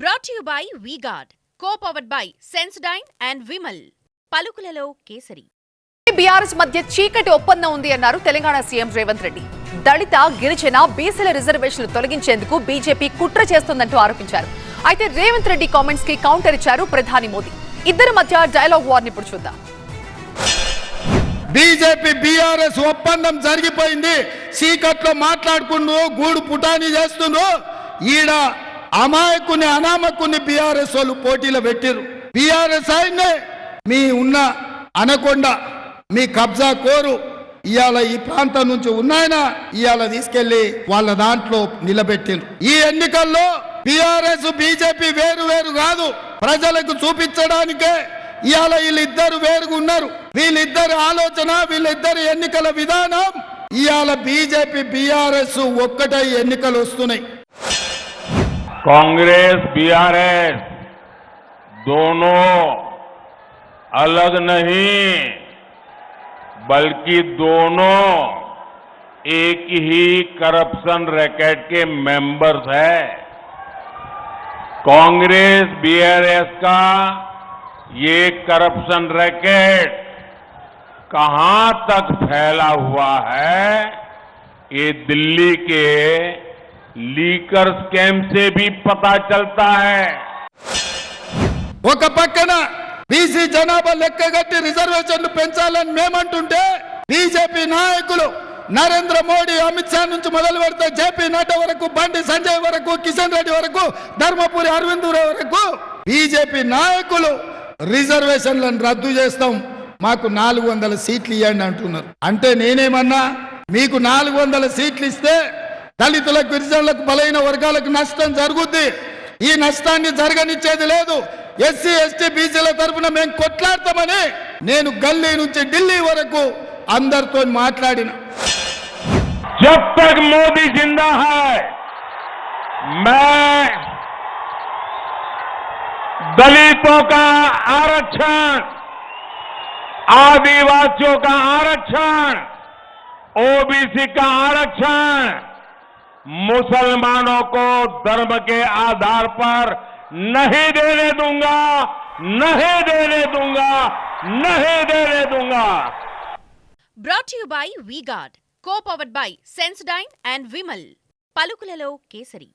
Brought to you by V-Guard, co-powered by Sensodyne and Vimal. పలుకులలో Kesari. BRS మధ్య చీకటి ఒప్పందం ఉంది అన్నారు తెలంగాణ సీఎం రేవంత్ రెడ్డి. దళిత, గిరిజన, బీసీల రిజర్వేషన్లు తొలగించేందుకు బీజేపీ కుట్ర చేస్తోందంటూ ఆరోపించారు. అయితే రేవంత్ రెడ్డి కామెంట్స్ కి కౌంటర్ ఇచ్చారు ప్రధాని మోదీ. ఇద్దరి మధ్య డైలాగ్ వార్ ని ఇప్పుడు చూద్దాం. బీజేపీ బీఆర్ఎస్ ఒప్పందం జరిగిపోయింది. చీకట్లో మాట్లాడుకుంటూ గూడు పుటాని చేస్తుండ్రు. ఈడ అమాయకుని అనామకుని బీఆర్ఎస్ వాళ్ళు పోటీలో పెట్టిరు. బీఆర్ఎస్ ఆయన్నే మీ ఉన్న అనకొండ మీ కబ్జా కోరు ఇవాళ ఈ ప్రాంతం నుంచి ఉన్నాయన ఇవాళ తీసుకెళ్లి వాళ్ళ దాంట్లో నిలబెట్టిరు. ఈ ఎన్నికల్లో బీఆర్ఎస్ బీజేపీ వేరు వేరు కాదు, ప్రజలకు చూపించడానికే ఇవాళ వీళ్ళిద్దరు వేరుగా ఉన్నారు. వీళ్ళిద్దరు ఆలోచన, వీళ్ళిద్దరు ఎన్నికల విధానం ఇవాళ బీజేపీ బీఆర్ఎస్ ఒక్కటై ఎన్నికలు వస్తున్నాయి. कांग्रेस बीआरएस दोनों अलग नहीं बल्कि दोनों एक ही करप्शन रैकेट के मेंबर्स हैं. कांग्रेस बीआरएस का ये करप्शन रैकेट कहां तक फैला हुआ है ये दिल्ली के లీకర్ స్కామ్ से भी पता चलता है. ఒక పక్కన బీసీ జనాభా లెక్కగట్టి రిజర్వేషన్లు పెంచాలని మేమంటుంటే బీజేపీ నాయకులు నరేంద్ర మోడీ, అమిత్ షా నుంచి మొదలు పెడితే జేపీ నడ్డా వరకు, బండి సంజయ్ వరకు, కిషన్ రెడ్డి వరకు, ధర్మపురి అరవింద్ వరకు బీజేపీ నాయకులు రిజర్వేషన్లను రద్దు చేస్తాం, మాకు 400 సీట్లు ఇవ్వండి అంటున్నారు. అంటే నేనేమన్నా, మీకు 400 సీట్లు ఇస్తే దళితులకు, గిరిజనులకు, బలైన వర్గాలకు నష్టం జరుగుద్ది. ఈ నష్టాన్ని జరగనిచ్చేది లేదు. ఎస్సీ ఎస్టీ బీసీల తరఫున మేము కొట్లాడతామని నేను గల్లీ నుంచి ఢిల్లీ వరకు అందరితో మాట్లాడిన. जब तक मोदी जिंदा है मैं दलितों का आरक्षण, आदिवासियों का आरक्षण, ओबीसी का आरक्षण, मुसलमानों को धर्म के आधार पर नहीं देने दूंगा, नहीं देने दूंगा, नहीं देने दूंगा. Brought to you by V-Guard, co-powered by Sensodyne and Vimal. పలుకులలో కేసరి.